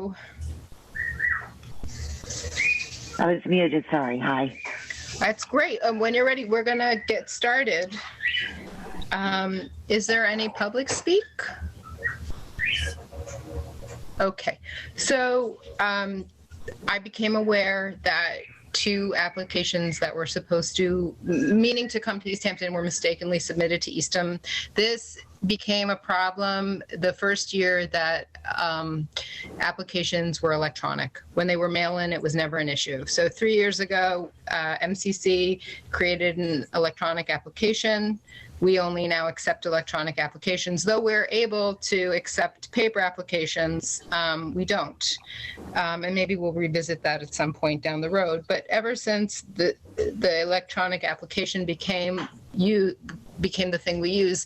Hello. I was muted, sorry. Hi. That's great. When you're ready, we're going to get started. Is there any public speak? Okay. So I became aware that 2 applications that were supposed to, meaning to come to Easthampton, were mistakenly submitted to Eastham. This became a problem the first year that applications were electronic. When they were mail-in, it was never an issue. So 3 years ago, MCC created an electronic application. We only now accept electronic applications. Though we're able to accept paper applications, we don't. And maybe we'll revisit that at some point down the road. But ever since the electronic application became the thing we use,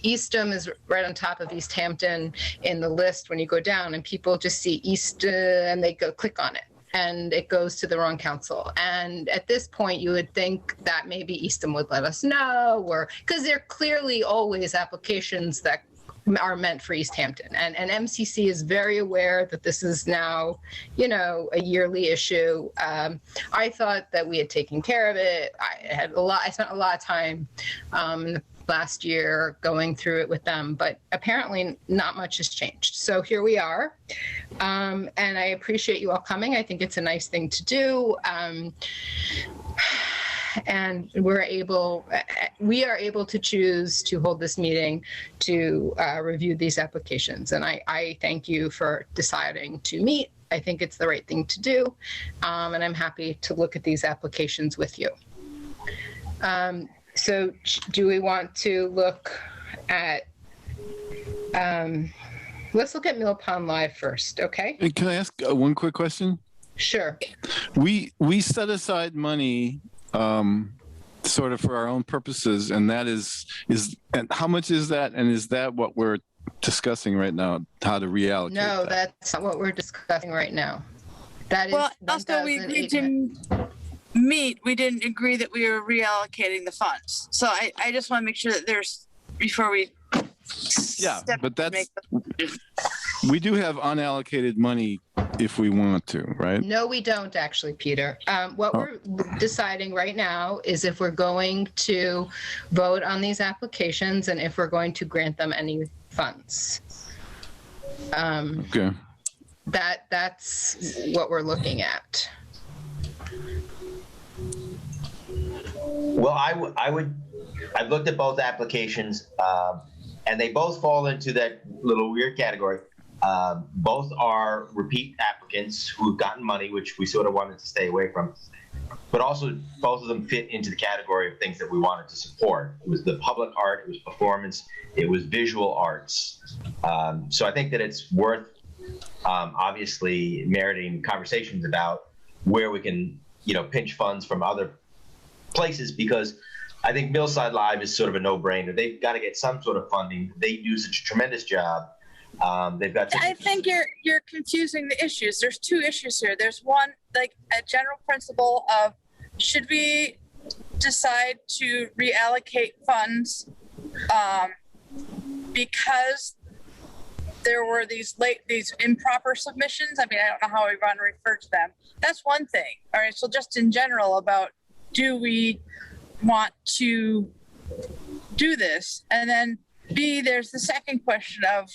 Eastham is right on top of Easthampton in the list when you go down, and people just see East and they go click on it, and it goes to the wrong council. And at this point, you would think that maybe Eastham would let us know, or because there are clearly always applications that are meant for Easthampton. And MCC is very aware that this is now, a yearly issue. I thought that we had taken care of it. I spent a lot of time in the last year going through it with them, but apparently not much has changed. So here we are. And I appreciate you all coming. I think it's a nice thing to do. And we are able to choose to hold this meeting to review these applications. And I thank you for deciding to meet. I think it's the right thing to do. And I'm happy to look at these applications with you. So do we want to look at, let's look at Mill Pond Live first, okay? Hey, can I ask one quick question? Sure. We set aside money sort of for our own purposes, and that is and how much is that, and is that what we're discussing right now, how to reallocate No, that? That's not what we're discussing right now. That is, well, also we agreed to meet, we didn't agree that we were reallocating the funds. So I just want to make sure that there's, before we but we do have unallocated money if we want to, right? No, we don't actually, Peter. What we're deciding right now is if we're going to vote on these applications and if we're going to grant them any funds. Okay. That's what we're looking at. Well, I've looked at both applications, and they both fall into that little weird category. Both are repeat applicants who've gotten money, which we sort of wanted to stay away from. But also, both of them fit into the category of things that we wanted to support. It was the public art, it was performance, it was visual arts. So I think that it's worth, obviously, meriting conversations about where we can, pinch funds from other places, because I think Millside Live is sort of a no-brainer. They've got to get some sort of funding. They do such a tremendous job. They've got. I think you're confusing the issues. There's 2 issues here. There's one, like a general principle of, should we decide to reallocate funds because there were these improper submissions? I mean, I don't know how we want to refer to them. That's one thing. All right. So just in general about, do we want to do this? And then B, there's the second question of,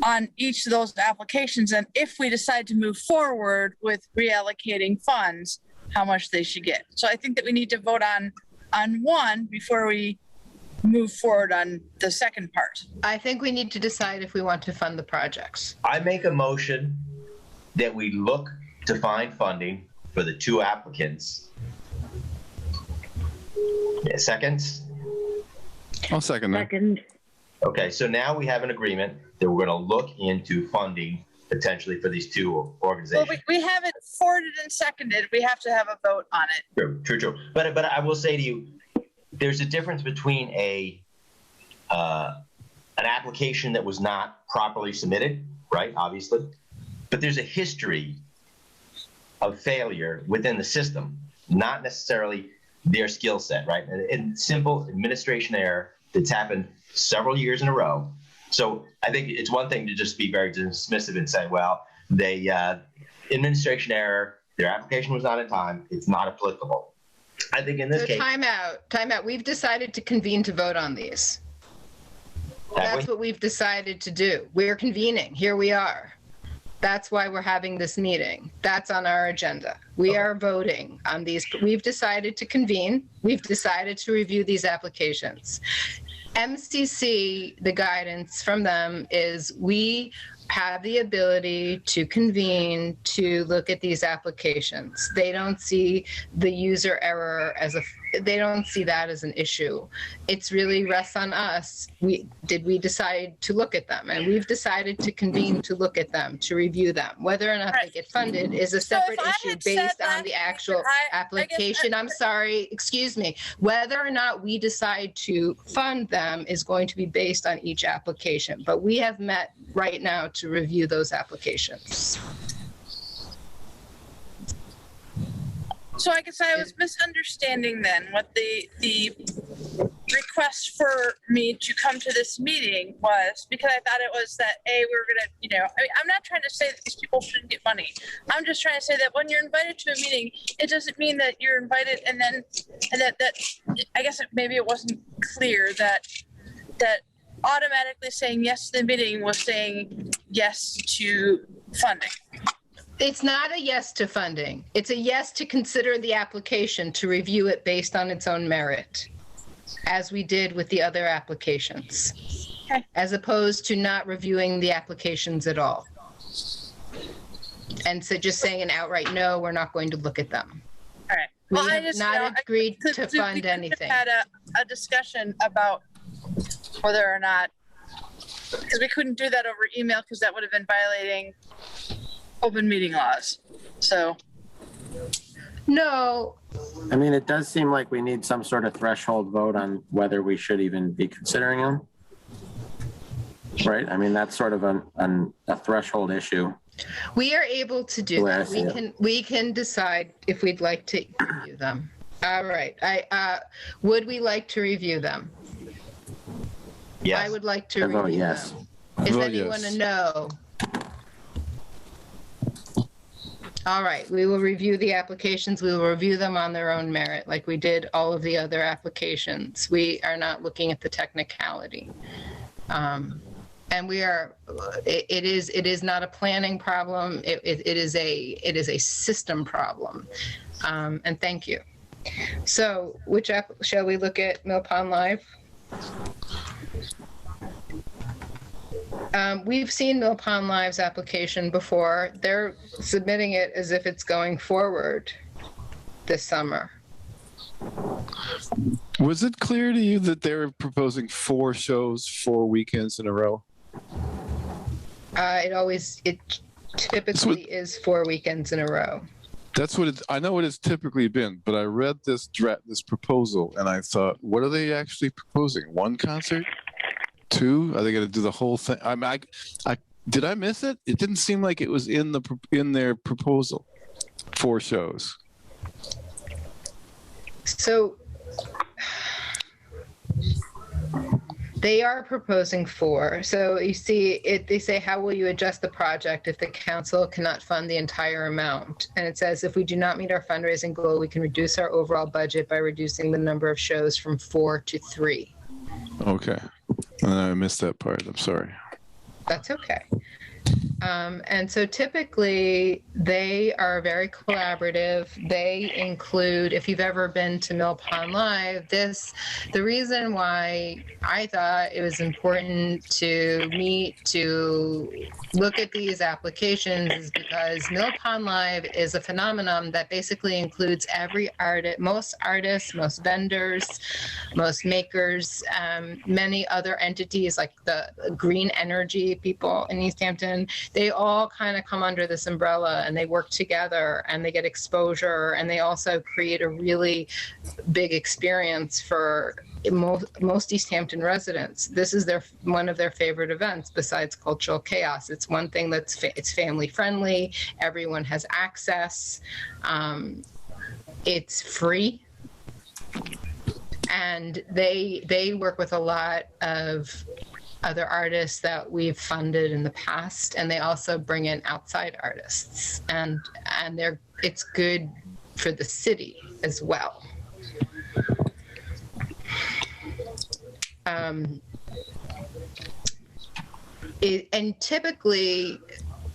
on each of those applications, and if we decide to move forward with reallocating funds, how much they should get. So I think that we need to vote on one before we move forward on the second part. I think we need to decide if we want to fund the projects. I make a motion that we look to find funding for the 2 applicants. Yeah, seconds? I'll second that. Second. Okay, so now we have an agreement that we're going to look into funding potentially for these 2 organizations. Well, we have it forwarded and seconded. We have to have a vote on it. True. But I will say to you, there's a difference between an application that was not properly submitted, right? Obviously, but there's a history of failure within the system, not necessarily their skill set, right? And simple administration error that's happened several years in a row. So I think it's one thing to just be very dismissive and say, well, they administration error, their application was not in time, it's not applicable. I think in this case, time out. We've decided to convene to vote on these. That's what we've decided to do. We're convening. Here we are. That's why we're having this meeting. That's on our agenda. We are voting on these. We've decided to convene. We've decided to review these applications. MCC, the guidance from them is we have the ability to convene to look at these applications. They don't see the user error they don't see that as an issue. It's really rests on us. We decide to look at them, and we've decided to convene to look at them, to review them. Whether or not they get funded is a separate issue based on the actual application. I'm sorry, excuse me. Whether or not we decide to fund them is going to be based on each application, but we have met right now to review those applications. So I guess I was misunderstanding then what the request for me to come to this meeting was, because I thought it was that, we were going to, I'm not trying to say that these people shouldn't get money. I'm just trying to say that when you're invited to a meeting, it doesn't mean that you're invited and that I guess maybe it wasn't clear that automatically saying yes to the meeting was saying yes to funding. It's not a yes to funding. It's a yes to consider the application, to review it based on its own merit, as we did with the other applications, okay, as opposed to not reviewing the applications at all. And so just saying an outright no, we're not going to look at them. All right. We Well, have not agreed to fund anything. We had a discussion about whether or not, because we couldn't do that over email because that would have been violating open meeting laws. So. No. I mean, it does seem like we need some sort of threshold vote on whether we should even be considering them. Right? I mean, that's sort of a threshold issue. We are able to do that. We can decide if we'd like to review them. All right. Would we like to review them? yes. I would like to review yes. them. Is Vote anyone yes. a no? All right, we will review the applications. We will review them on their own merit, like we did all of the other applications. We are not looking at the technicality. And we are, it is not a planning problem. It is a system problem. And thank you. So which app shall we look at? Mill Pond Live? We've seen Mill Pond Live's application before. They're submitting it as if it's going forward this summer. Was it clear to you that they're proposing 4 shows, 4 weekends in a row? It typically is 4 weekends in a row. That's what I know what it's typically been, but I read this proposal and I thought, what are they actually proposing? 1 concert? 2? Are they going to do the whole thing? Did I miss it? It didn't seem like it was in their proposal. 4 shows. So they are proposing 4. So you see, they say, how will you adjust the project if the council cannot fund the entire amount? And it says, if we do not meet our fundraising goal, we can reduce our overall budget by reducing the number of shows from 4 to 3. Okay. I missed that part. I'm sorry. That's okay. And so typically they are very collaborative. They include, if you've ever been to Mill Pond Live, the reason why I thought it was important to meet to look at these applications is because Mill Pond Live is a phenomenon that basically includes every artist, most vendors, most makers, many other entities like the green energy people in Easthampton. They all kind of come under this umbrella and they work together and they get exposure and they also create a really big experience for most Easthampton residents. This is one of their favorite events besides Cultural Chaos. It's one thing it's family friendly. Everyone has access. It's free. And they work with a lot of other artists that we've funded in the past, and they also bring in outside artists, and it's good for the city as well. And typically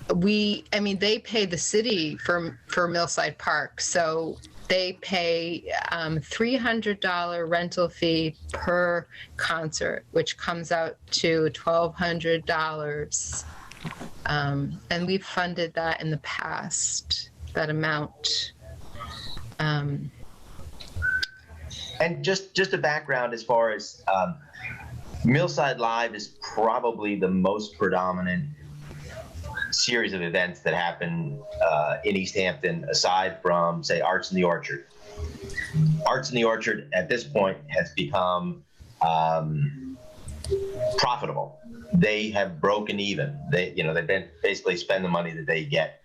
they pay the city for Millside Park, so they pay $300 rental fee per concert, which comes out to $1,200. And we've funded that in the past, that amount. And just a background as far as Millside Live is probably the most predominant series of events that happen in Easthampton, aside from, say, Arts in the Orchard. Arts in the Orchard at this point has become profitable. They have broken even. They've been basically spend the money that they get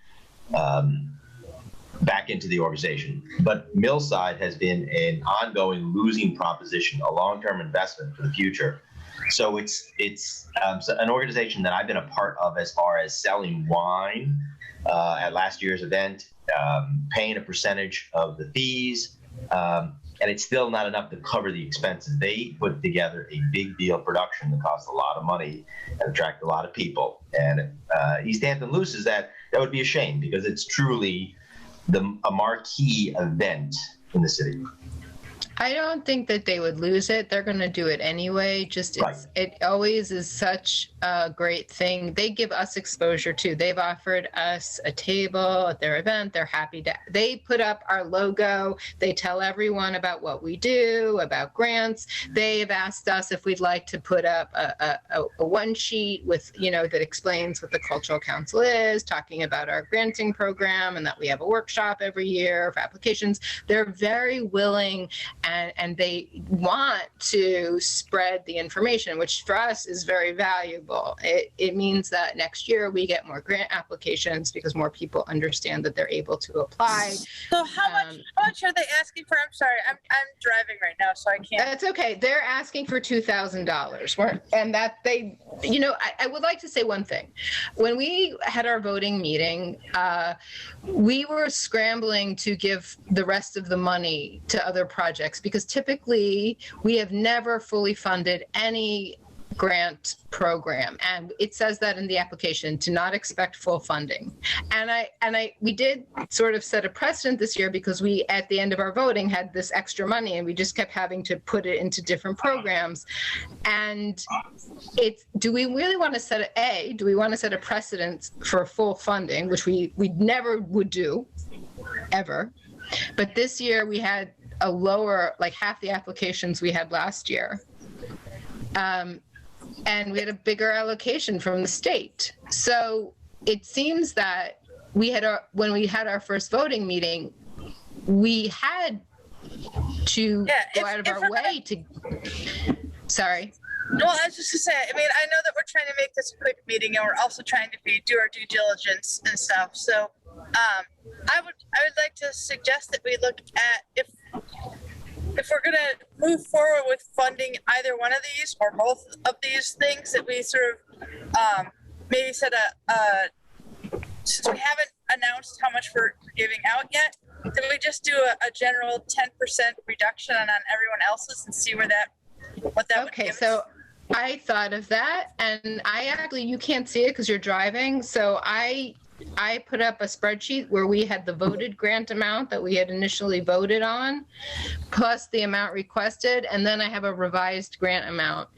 back into the organization. But Millside has been an ongoing losing proposition, a long-term investment for the future. So it's an organization that I've been a part of as far as selling wine at last year's event, paying a percentage of the fees, and it's still not enough to cover the expenses. They put together a big deal production that costs a lot of money and attract a lot of people. And Easthampton loses that would be a shame, because it's truly a marquee event in the city. I don't think that they would lose it. They're going to do it anyway. It always is such a great thing. They give us exposure too. They've offered us a table at their event. They're happy they put up our logo. They tell everyone about what we do, about grants. They've asked us if we'd like to put up a one sheet with, that explains what the Cultural Council is, talking about our granting program, and that we have a workshop every year for applications. They're very willing, and they want to spread the information, which for us is very valuable. It means that next year we get more grant applications because more people understand that they're able to apply. So how much are they asking for? I'm sorry, I'm driving right now, so I can't. That's okay. They're asking for $2,000. And that I would like to say one thing. When we had our voting meeting, we were scrambling to give the rest of the money to other projects, because typically we have never fully funded any grant program, and it says that in the application, to not expect full funding. And we did sort of set a precedent this year, because we, at the end of our voting, had this extra money, and we just kept having to put it into different programs. And do we really want to set a precedent for full funding, which we never would do ever? But this year we had a lower, like half the applications we had last year. And we had a bigger allocation from the state. So it seems that when we had our first voting meeting, we had to go out of our way to, sorry. Well, I was just gonna say, I know that we're trying to make this a quick meeting, and we're also trying to do our due diligence and stuff. So I would like to suggest that we look at if we're going to move forward with funding either one of these or both of these things, that we sort of maybe set since we haven't announced how much we're giving out yet, that we just do a general 10% reduction on everyone else's and see what that would give us. Okay, so I thought of that, and you can't see it because you're driving, so I put up a spreadsheet where we had the voted grant amount that we had initially voted on, plus the amount requested, and then I have a revised grant amount.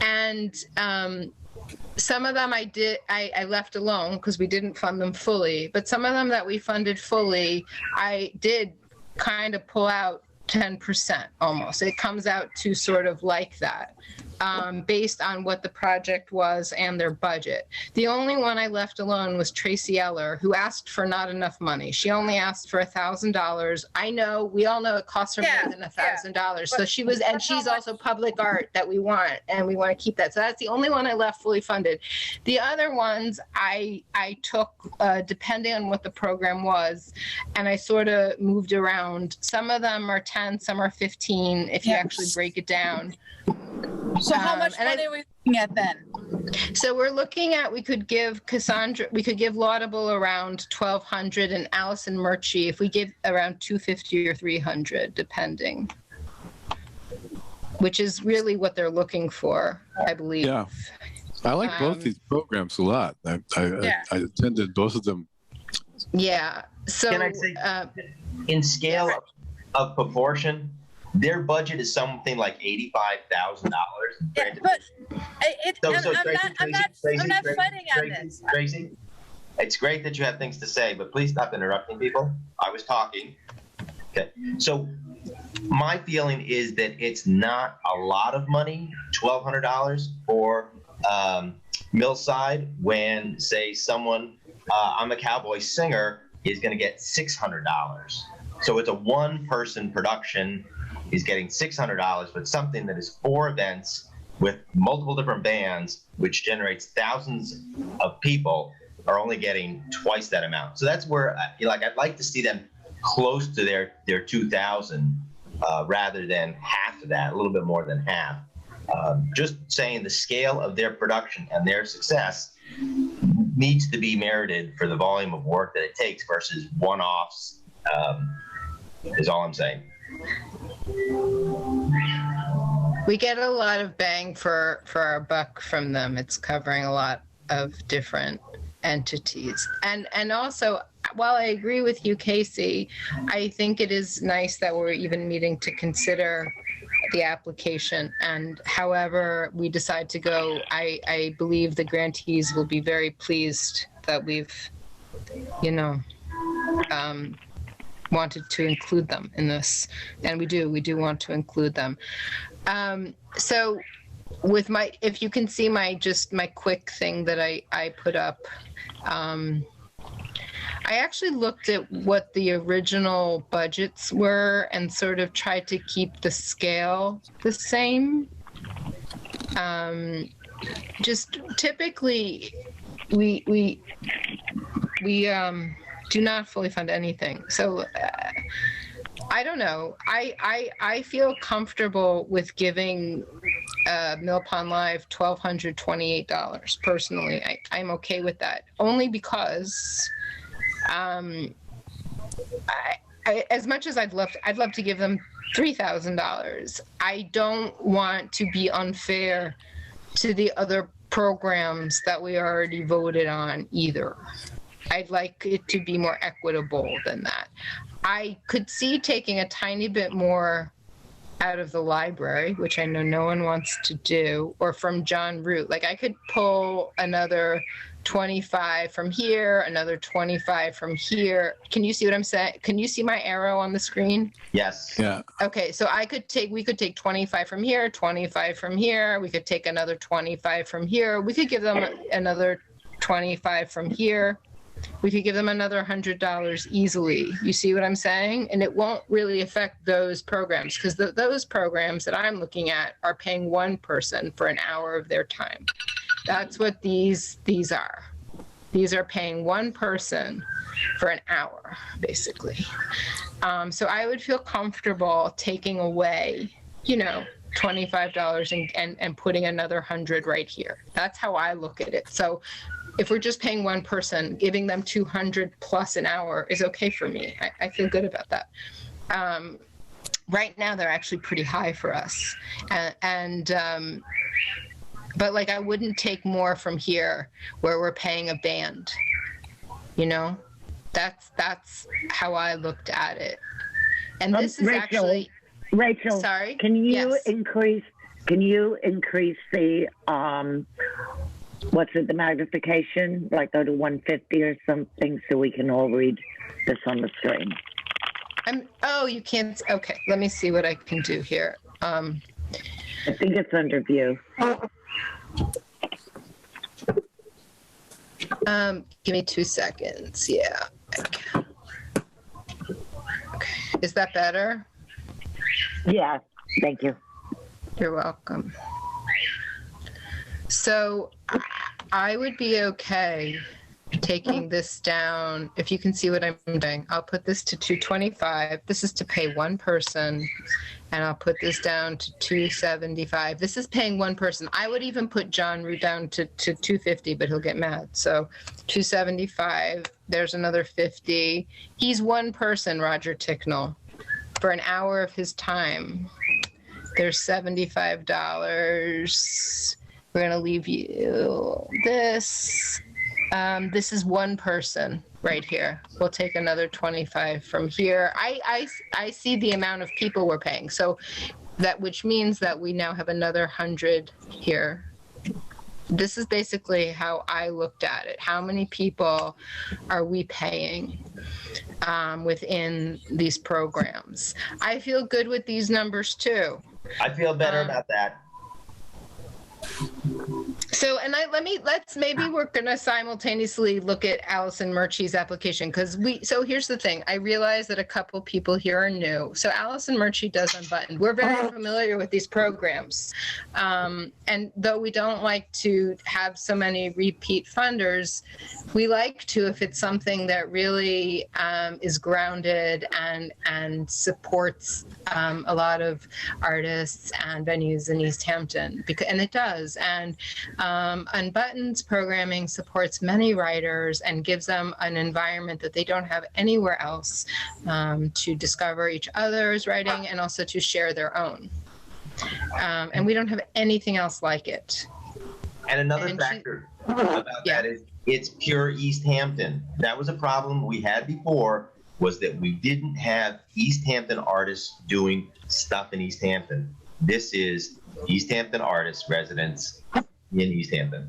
And some of them I left alone because we didn't fund them fully, but some of them that we funded fully, I did kind of pull out 10% almost. It comes out to sort of like that. Based on what the project was and their budget. The only one I left alone was Tracy Eller, who asked for not enough money. She only asked for $1,000. We all know it costs her more than $1,000. So she's also public art that we want, and we want to keep that. So that's the only one I left fully funded. The other ones I took depending on what the program was, and I sort of moved around. Some of them are 10, some are 15, if you actually break it down. So how much and money are we looking at then? So we're looking at, we could give Laudable around 1,200 and Allison Murchie, if we give around 250 or 300, depending. Which is really what they're looking for, I believe. Yeah. I like both these programs a lot. I attended both of them. Yeah. So Can I say, in scale of proportion, their budget is something like $85,000. Yeah, but I'm not fighting on this. Tracy, it's great that you have things to say, but please stop interrupting people. I was talking. Okay. So my feeling is that it's not a lot of money, $1,200 for Millside, when, say, someone, I'm a cowboy singer, is going to get $600. So it's a one-person production is getting $600, but something that is 4 events with multiple different bands, which generates thousands of people, are only getting twice that amount. So that's where, I'd like to see them close to their 2,000 rather than half of that, a little bit more than half. Just saying the scale of their production and their success needs to be merited for the volume of work that it takes versus one-offs, is all I'm saying. we get a lot of bang for our buck from them. It's covering a lot of different entities. And also, while I agree with you, Casey, I think it is nice that we're even meeting to consider the application. And however we decide to go, I believe the grantees will be very pleased that we've, wanted to include them in this. And we do want to include them. So with if you can see my quick thing that I put up, I actually looked at what the original budgets were and sort of tried to keep the scale the same. Just typically, we do not fully fund anything. So I don't know. I feel comfortable with giving Mill Pond Live $1,228 personally. I'm okay with that, only because as much as I'd love to give them $3,000. I don't want to be unfair to the other programs that we already voted on either. I'd like it to be more equitable than that. I could see taking a tiny bit more out of the library, which I know no one wants to do, or from John Root. Like I could pull another 25 from here, another 25 from here. Can you see what I'm saying? Can you see my arrow on the screen? Yes. Yeah. Okay, so we could take 25 from here, 25 from here. We could take another 25 from here. We could give them another 25 from here. We could give them another $100 easily. You see what I'm saying? And it won't really affect those programs, because those programs that I'm looking at are paying one person for an hour of their time. That's what these are. These are paying one person for an hour, basically. So I would feel comfortable taking away, $25 and putting another 100 right here. That's how I look at it. So if we're just paying one person, giving them 200 plus an hour is okay for me. I feel good about that. Right now, they're actually pretty high for us. But like, I wouldn't take more from here where we're paying a band, that's how I looked at it. And this is Rachel, sorry. Can you Yes. increase the, the magnification, like go to 150 or something so we can all read this on the screen? You can't. Okay, let me see what I can do here. I think it's under view. Give me 2 seconds. Yeah. Okay. Is that better? Yeah, thank you. You're welcome. So I would be okay taking this down, if you can see what I'm doing, I'll put this to 225. This is to pay one person, and I'll put this down to 275. This is paying one person. I would even put John Root down to 250, but he'll get mad. So 275, there's another 50. He's one person, Roger Ticknell, for an hour of his time. There's $75. We're going to leave you this. This is one person right here. We'll take another 25 from here. I see the amount of people we're paying. So that, which means that we now have another 100 here. This is basically how I looked at it. How many people are we paying within these programs? I feel good with these numbers too. I feel better about that. So, and maybe we're going to simultaneously look at Allison Murchie's application, because so here's the thing. I realize that a couple people here are new. So Allison Murchie does Unbuttoned. We're very familiar with these programs. And though we don't like to have so many repeat funders, we like to, if it's something that really is grounded and supports a lot of artists and venues in Easthampton, and it does. And Unbuttoned's programming supports many writers and gives them an environment that they don't have anywhere else, to discover each other's writing and also to share their own. And we don't have anything else like it. And another factor about that is it's pure Easthampton. That was a problem we had before, was that we didn't have Easthampton artists doing stuff in Easthampton. This is Easthampton artists, residents in Easthampton.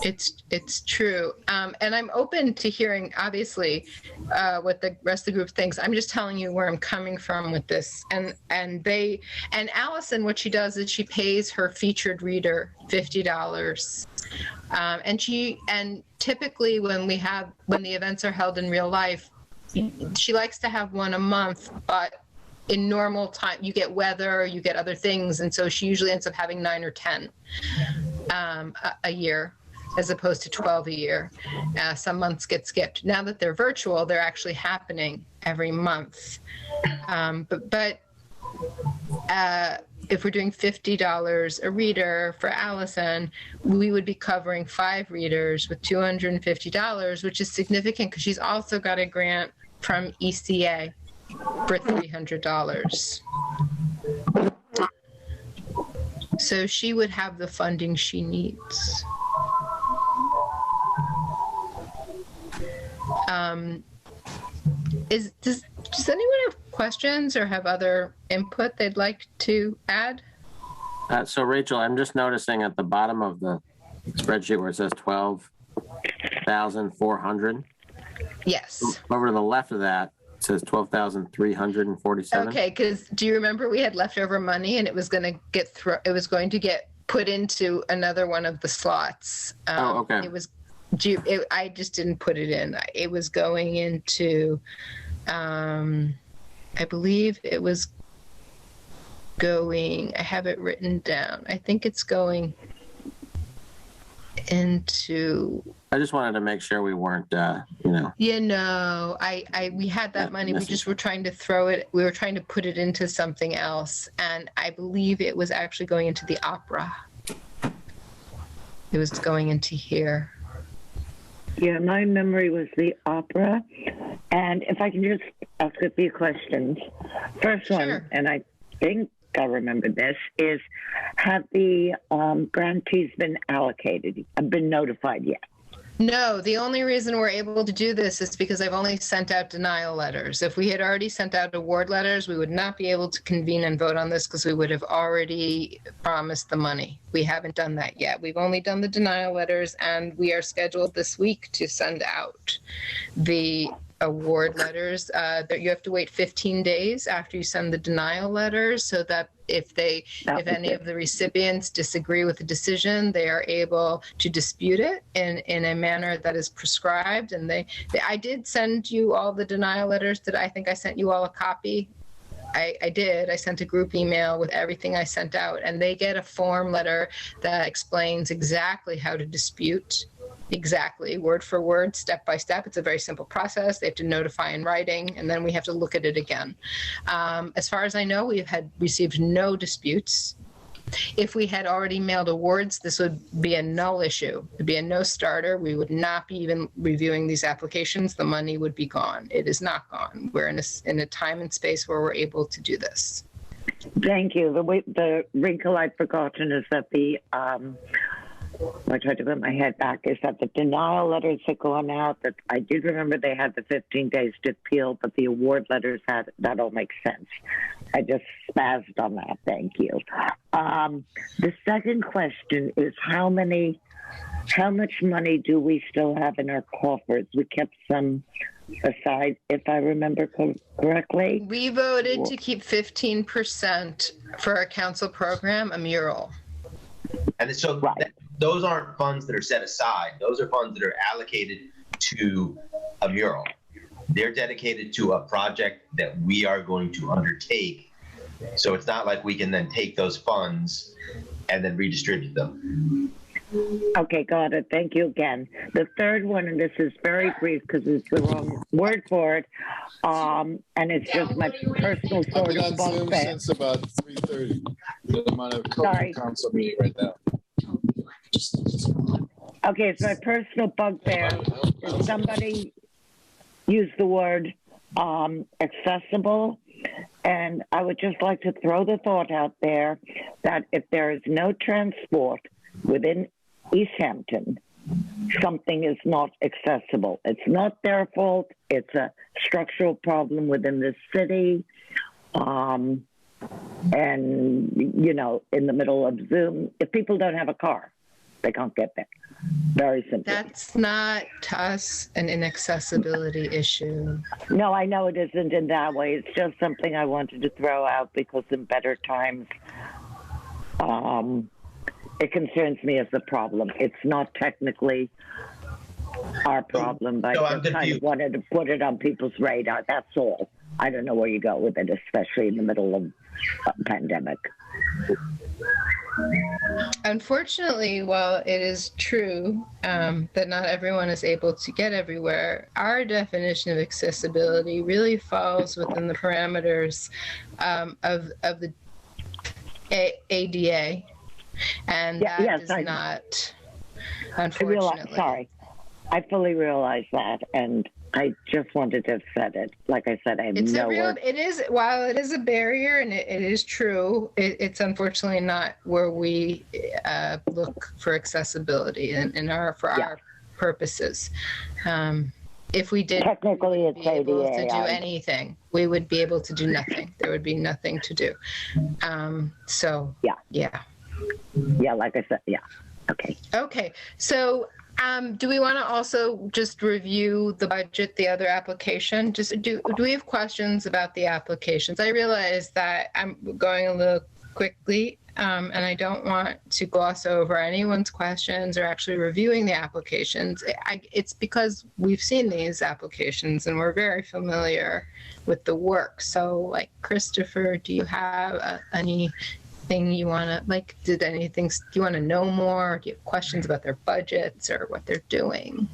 It's true. And I'm open to hearing, obviously, what the rest of the group thinks. I'm just telling you where I'm coming from with this. And Allison, what she does is she pays her featured reader $50. And typically when the events are held in real life, she likes to have one a month, but in normal time, you get weather, you get other things, and so she usually ends up having 9 or 10 a year, as opposed to 12 a year. Some months get skipped. Now that they're virtual, they're actually happening every month. But if we're doing $50 a reader for Allison, we would be covering 5 readers with $250, which is significant because she's also got a grant from ECA for $300. So she would have the funding she needs. Does anyone have questions or have other input they'd like to add? So Rachel, I'm just noticing at the bottom of the spreadsheet where it says 12,400. Yes. Over to the left of that, it says 12,347. Okay, because do you remember we had leftover money and it was going to get put into another one of the slots? Okay. I just didn't put it in. It was going into, I believe it was going, I have it written down. I think it's going into. I just wanted to make sure we weren't, we had that money. We just were trying to throw it. We were trying to put it into something else. And I believe it was actually going into the opera. It was going into here. Yeah, my memory was the opera. And if I can just ask a few questions. First one, and I think I remember this, is have the grantees been allocated, been notified yet? No, the only reason we're able to do this is because I've only sent out denial letters. If we had already sent out award letters, we would not be able to convene and vote on this because we would have already promised the money. We haven't done that yet. We've only done the denial letters, and we are scheduled this week to send out the award letters. That you have to wait 15 days after you send the denial letters, so that if any of the recipients disagree with the decision, they are able to dispute it in a manner that is prescribed. And I did send you all the denial letters. I think I sent you all a copy? I did. I sent a group email with everything I sent out, and they get a form letter that explains exactly how to dispute Exactly, word for word, step by step. It's a very simple process. They have to notify in writing, and then we have to look at it again. As far as I know, we had received no disputes. If we had already mailed awards, this would be a null issue. It'd be a no starter. We would not be even reviewing these applications. The money would be gone. It is not gone. We're in a time and space where we're able to do this. Thank you. The wrinkle I've forgotten is that I tried to put my head back, is that the denial letters had gone out, that I did remember they had the 15 days to appeal, but the award letters that all makes sense. I just spazzed on that. Thank you. The second question is how much money do we still have in our coffers? We kept some aside, if I remember correctly. We voted to keep 15% for our council program, a mural. And so those aren't funds that are set aside. Those are funds that are allocated to a mural. They're dedicated to a project that we are going to undertake. So it's not like we can then take those funds and then redistribute them. Okay, got it. Thank you again. The third one, and this is very brief because it's the wrong word for it, and it's just my personal sort of bugbear. Since about 3:30. I'm on a Sorry. council meeting right now. Okay, it's my personal bugbear. Did somebody use the word accessible? And I would just like to throw the thought out there that if there is no transport within Easthampton, something is not accessible. It's not their fault. It's a structural problem within the city. And, you know, in the middle of Zoom, if people don't have a car, they can't get there. Very simple. That's not to us an inaccessibility issue. No, I know it isn't in that way. It's just something I wanted to throw out because in better times, it concerns me as a problem. It's not technically our problem, but I just kind of wanted to put it on people's radar. That's all. I don't know where you go with it, especially in the middle of a pandemic. Unfortunately, while it is true that not everyone is able to get everywhere, our definition of accessibility really falls within the parameters of the ADA. And that is not, unfortunately. I fully realize that, and I just wanted to have said it. Like I said, I have no word. It is, while it is a barrier, and it is true, it's unfortunately not where we look for accessibility for our purposes. If we did, technically, it's be able ADA, to do anything. We would be able to do nothing. There would be nothing to do. Yeah, like I said, yeah. Okay. So do we want to also just review the budget, the other application? Just do we have questions about the applications? I realize that I'm going a little quickly, and I don't want to gloss over anyone's questions or actually reviewing the applications. It's because we've seen these applications and we're very familiar with the work. So, like, Christopher, do you have anything you want to, do you want to know more? Do you have questions about their budgets or what they're doing?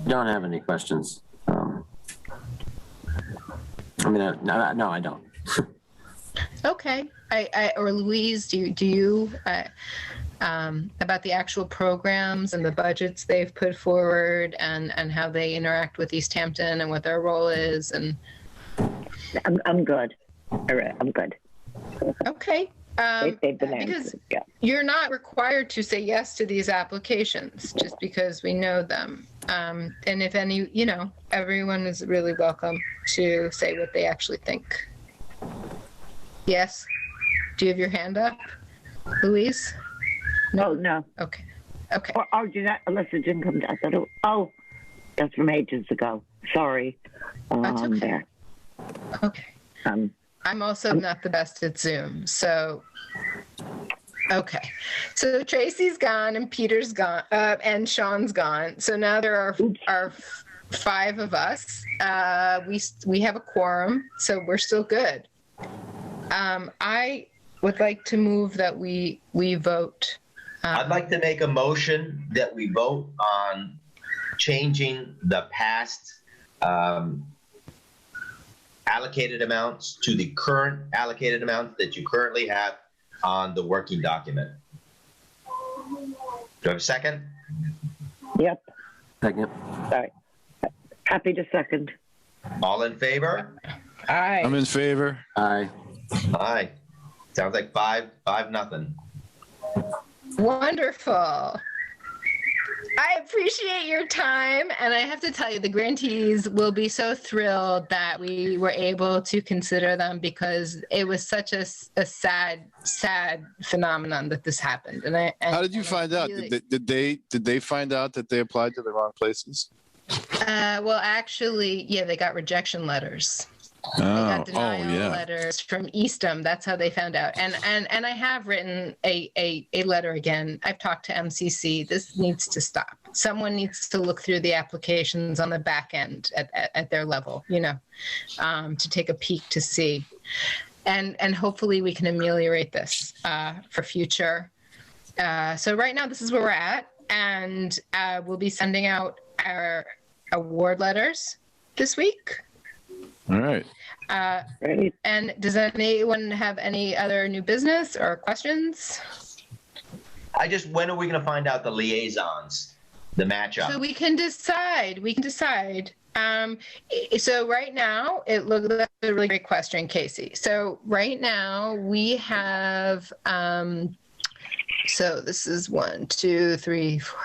Don't have any questions. No, I don't. Okay. Or Louise, do you about the actual programs and the budgets they've put forward and how they interact with Easthampton and what their role is? And I'm good. I'm good. Okay. Because you're not required to say yes to these applications just because we know them. And if any, everyone is really welcome to say what they actually think. Yes? Do you have your hand up, Louise? No. Okay. Or did that, unless it didn't come down. Oh, that's from ages ago. Sorry. That's okay. There. Okay. I'm also not the best at Zoom, so okay. So Tracy's gone and Peter's gone and Sean's gone. So now there are 5 of us. We have a quorum, so we're still good. I would like to move that we vote I'd like to make a motion that we vote on changing the past allocated amounts to the current allocated amounts that you currently have on the working document. Do I have a second? Yep. Second. Sorry. Happy to second. All in favor? Aye. I'm in favor. Aye. Aye. Sounds like 5-0. Wonderful. I appreciate your time, and I have to tell you, the grantees will be so thrilled that we were able to consider them, because it was such a sad phenomenon that this happened. How did you find out? Did they find out that they applied to the wrong places? Well, actually, yeah, they got rejection letters. They got denial letters from Eastham. That's how they found out. And I have written a letter again. I've talked to MCC. This needs to stop. Someone needs to look through the applications on the back end at their level, to take a peek to see. And hopefully we can ameliorate this for future. So right now, this is where we're at. And we'll be sending out our award letters this week. All right. Great. And does anyone have any other new business or questions? When are we going to find out the liaisons, the matchup? So we can decide. So right now, that's a really great question, Casey. So right now we have, so this is 1, 2, 3, 4,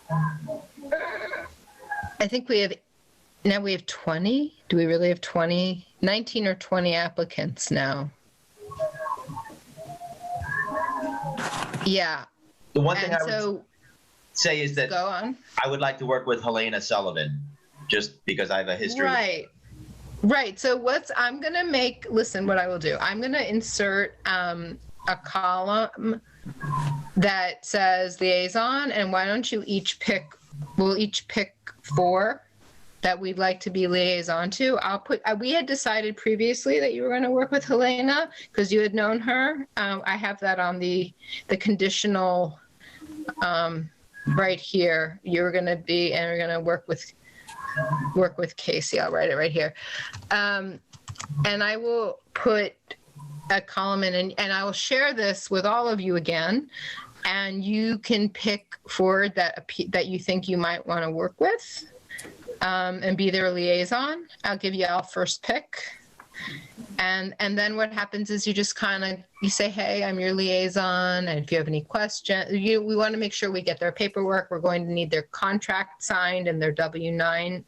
5. I think we have 20. Do we really have 20? 19 or 20 applicants now. Yeah. The one thing I would say is that go on. I would like to work with Helena Sullivan, just because I have a history. Right. So what I will do, I'm going to insert a column that says liaison, and why don't you we'll each pick 4 that we'd like to be liaison to. We had decided previously that you were going to work with Helena because you had known her. I have that on the conditional right here. You're going to be, and we're going to work with Casey. I'll write it right here. And I will put a column in, and I will share this with all of you again. And you can pick 4 that you think you might want to work with. And be their liaison. I'll give you all first pick. And then what happens is you just you say, hey, I'm your liaison. And if you have any questions, we want to make sure we get their paperwork. We're going to need their contract signed and their W-9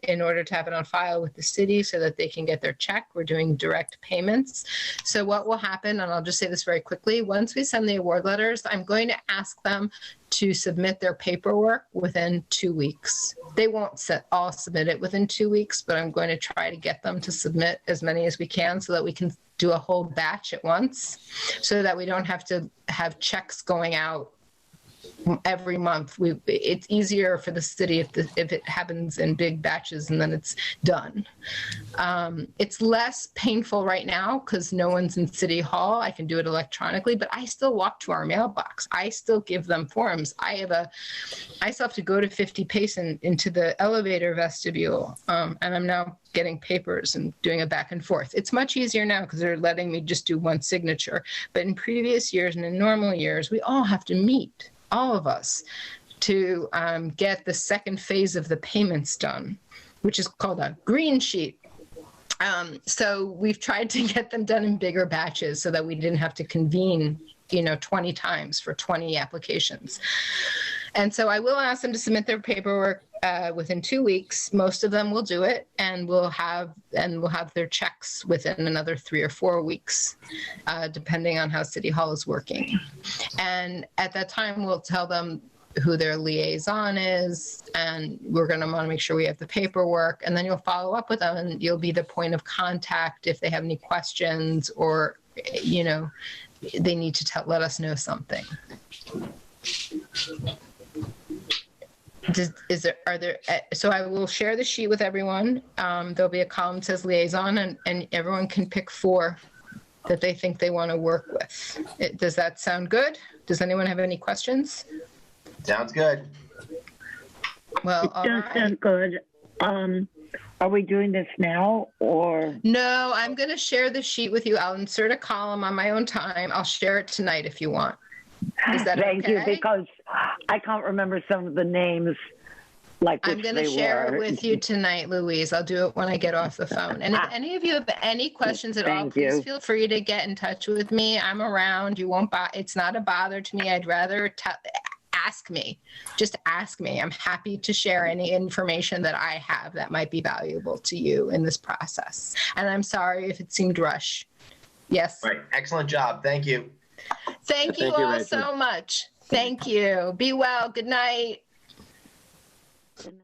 in order to have it on file with the city so that they can get their check. We're doing direct payments. So what will happen, and I'll just say this very quickly, once we send the award letters, I'm going to ask them to submit their paperwork within 2 weeks. They won't all submit it within 2 weeks, but I'm going to try to get them to submit as many as we can so that we can do a whole batch at once, so that we don't have to have checks going out every month. It's easier for the city if it happens in big batches and then it's done. It's less painful right now because no one's in City Hall. I can do it electronically, but I still walk to our mailbox. I still give them forms. I still have to go to 50 Pace into the elevator vestibule, and I'm now getting papers and doing a back and forth. It's much easier now because they're letting me just do one signature. But in previous years and in normal years, we all have to meet, all of us, to get the second phase of the payments done, which is called a green sheet. So we've tried to get them done in bigger batches so that we didn't have to convene, 20 times for 20 applications. And so I will ask them to submit their paperwork within 2 weeks. Most of them will do it, and we'll have their checks within another 3 or 4 weeks, depending on how City Hall is working. And at that time, we'll tell them who their liaison is, and we're going to want to make sure we have the paperwork, and then you'll follow up with them, and you'll be the point of contact if they have any questions or, they need to let us know something. So I will share the sheet with everyone. There'll be a column that says liaison, and everyone can pick 4 that they think they want to work with. Does that sound good? Does anyone have any questions? Sounds good. Well, It all does right. sound good. Are we doing this now or? No, I'm going to share the sheet with you. I'll insert a column on my own time. I'll share it tonight if you want. Is that Thank you, okay? because I can't remember some of the names like which I'm going to they share were. it with you tonight, Louise. I'll do it when I get off the phone. And if any of you have any questions at all, Thank please you. feel free to get in touch with me. I'm around. You won't it's not a bother to me. I'd rather ask me. Just ask me. I'm happy to share any information that I have that might be valuable to you in this process. And I'm sorry if it seemed rush. Yes. Right. Excellent job. Thank you. Thank you Thank you, all Rachel. so much. Thank you. Be well. Good night.